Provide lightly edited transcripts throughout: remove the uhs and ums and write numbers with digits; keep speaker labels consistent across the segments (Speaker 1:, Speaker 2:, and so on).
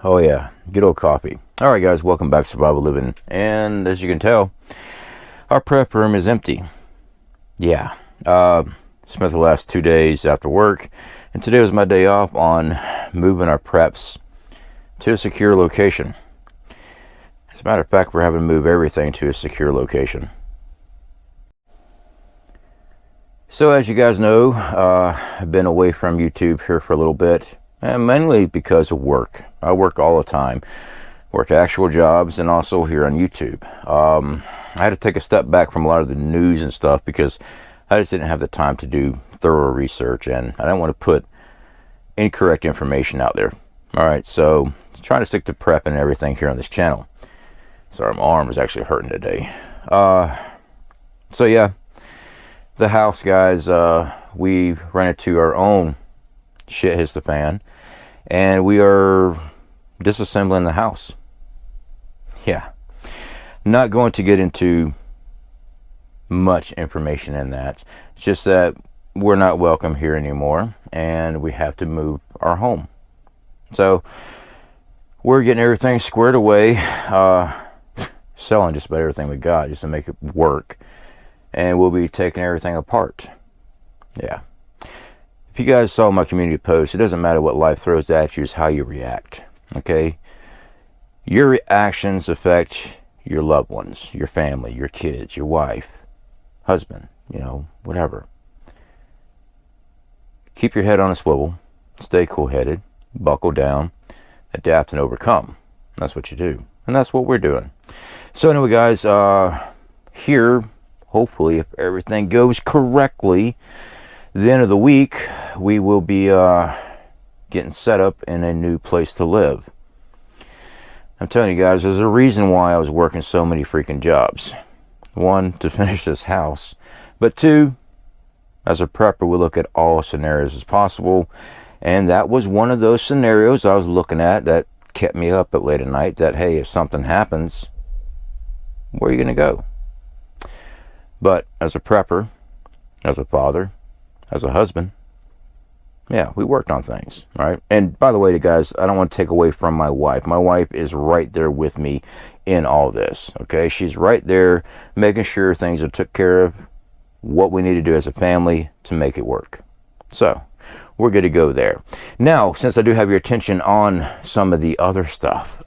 Speaker 1: Oh yeah, good old coffee. All right, guys, welcome back to Survival Living. And as you can tell, our prep room is empty. Yeah, spent the last 2 days after work, and today was my day off on moving our preps to a secure location. As a matter of fact, we're having to move everything to a secure location. So as you guys know, I've been away from YouTube here for a little bit, and mainly because of work. I work all the time, work actual jobs, and also here on YouTube. I had to take a step back from a lot of the news and stuff because I just didn't have the time to do thorough research, and I didn't want to put incorrect information out there. All right, so trying to stick to prep and everything here on this channel. Sorry, my arm is actually hurting today. So yeah, the house, guys, we ran into our own shit hits the fan, and we are disassembling the house. Yeah, not going to get into much information in that. It's just that we're not welcome here anymore, and we have to move our home. So we're getting everything squared away, selling just about everything we got just to make it work, and we'll be taking everything apart. Yeah, if you guys saw my community post, it doesn't matter what life throws at you, it's how you react. Okay, your reactions affect your loved ones, your family, your kids, your wife, husband, you know, whatever. Keep your head on a swivel, stay cool-headed, buckle down, adapt and overcome. That's what you do, and that's what we're doing. So anyway, guys, here, hopefully, if everything goes correctly, the end of the week we will be getting set up in a new place to live. I'm telling you guys, there's a reason why I was working so many freaking jobs. One, to finish this house, but two, as a prepper, we look at all scenarios as possible, and that was one of those scenarios I was looking at that kept me up at late at night, that hey, if something happens, where are you gonna go? But as a prepper, as a father, as a husband, yeah, we worked on things, right? And by the way, guys, I don't want to take away from my wife. My wife is right there with me in all this, okay? She's right there making sure things are took care of, what we need to do as a family to make it work. So we're good to go there. Now, since I do have your attention on some of the other stuff,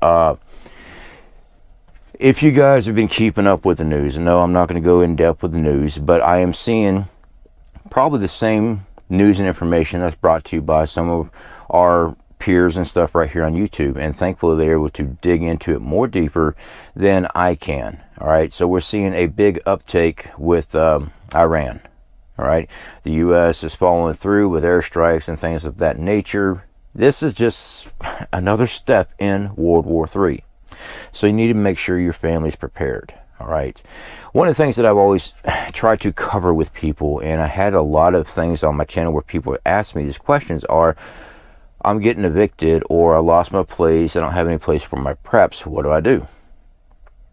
Speaker 1: if you guys have been keeping up with the news, and no, I'm not going to go in depth with the news, but I am seeing probably the same news and information that's brought to you by some of our peers and stuff right here on YouTube, and thankfully they're able to dig into it more deeper than I can. All right, so we're seeing a big uptake with Iran. All right, the U.S. is following through with airstrikes and things of that nature. This is just another step in World War III. So you need to make sure your family's prepared. All right. One of the things that I've always tried to cover with people, and I had a lot of things on my channel where people ask me these questions, are I'm getting evicted, or I lost my place, I don't have any place for my preps, what do I do?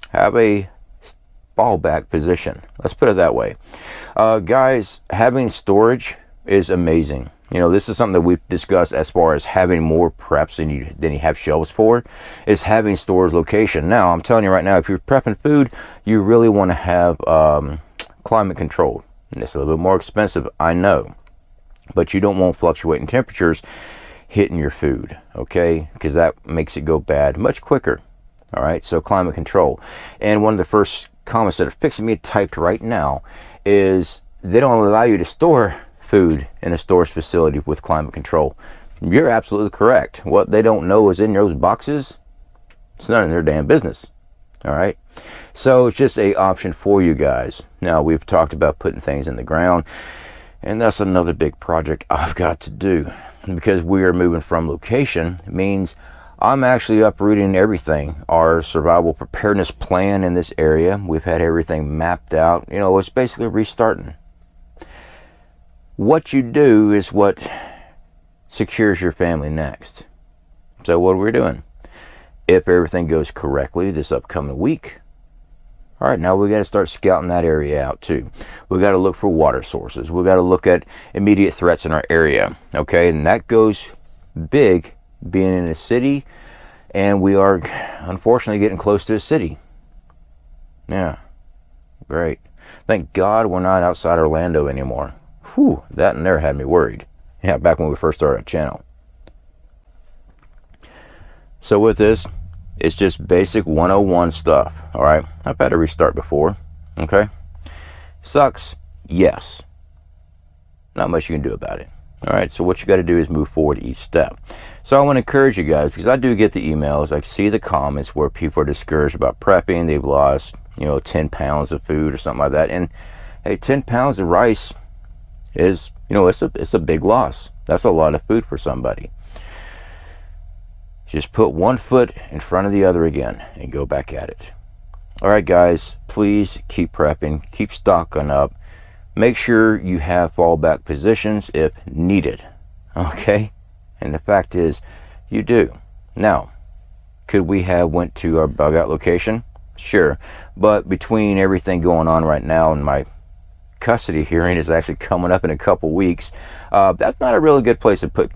Speaker 1: Have a fallback position. Let's put it that way. Guys, having storage is amazing. You know, this is something that we've discussed as far as having more preps than you have shelves for, is having storage location. Now, I'm telling you right now, if you're prepping food, you really want to have climate control. And it's a little bit more expensive, I know, but you don't want fluctuating temperatures hitting your food, okay? Because that makes it go bad much quicker. All right, so climate control. And one of the first comments that are fixing me typed right now is they don't allow you to store food in a storage facility with climate control. You're absolutely correct. What they don't know is in those boxes, it's none of their damn business. All right, so it's just a option for you guys. Now, we've talked about putting things in the ground, and that's another big project I've got to do, because we are moving from location. It means I'm actually uprooting everything. Our survival preparedness plan in this area, we've had everything mapped out. You know, it's basically restarting. What you do is what secures your family next. So what are we doing? If everything goes correctly this upcoming week, all right, now we got to start scouting that area out too. We got to look for water sources. We got to look at immediate threats in our area. Okay, and that goes big, being in a city And we are unfortunately getting close to a city. Yeah, great. Thank God we're not outside Orlando anymore. Whew, that and there had me worried. Yeah, back when we first started our channel. So with this, it's just basic 101 stuff, all right? I've had to restart before, okay? Sucks, yes. Not much you can do about it. All right, so what you got to do is move forward each step. So I want to encourage you guys, because I do get the emails, I see the comments where people are discouraged about prepping. They've lost, 10 pounds of food or something like that. And hey, 10 pounds of rice is, it's a big loss. That's a lot of food for somebody. Just put one foot in front of the other again and go back at it. All right, guys, please keep prepping, keep stocking up. Make sure you have fallback positions if needed, okay? And the fact is, you do. Now, could we have went to our bug out location? Sure, but between everything going on right now and my custody hearing is actually coming up in a couple weeks, that's not a really good place to put,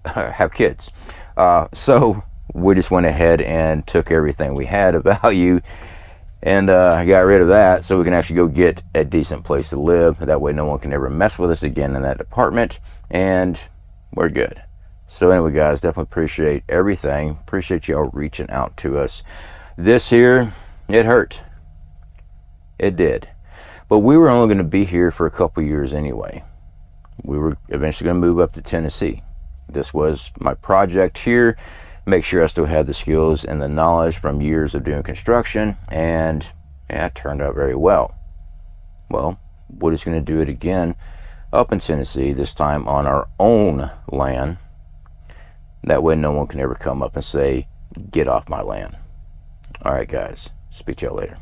Speaker 1: have kids. So we just went ahead and took everything we had of value and got rid of that so we can actually go get a decent place to live. That way no one can ever mess with us again in that department, and we're good. So anyway, guys, definitely appreciate everything. Appreciate y'all reaching out to us. This here, it hurt. It did. But we were only going to be here for a couple years anyway. We were eventually going to move up to Tennessee. This was my project here. Make sure I still had the skills and the knowledge from years of doing construction, and yeah, it turned out very well. Well, we're just going to do it again up in Tennessee, this time on our own land. That way no one can ever come up and say, get off my land. All right, guys, speak to y'all later.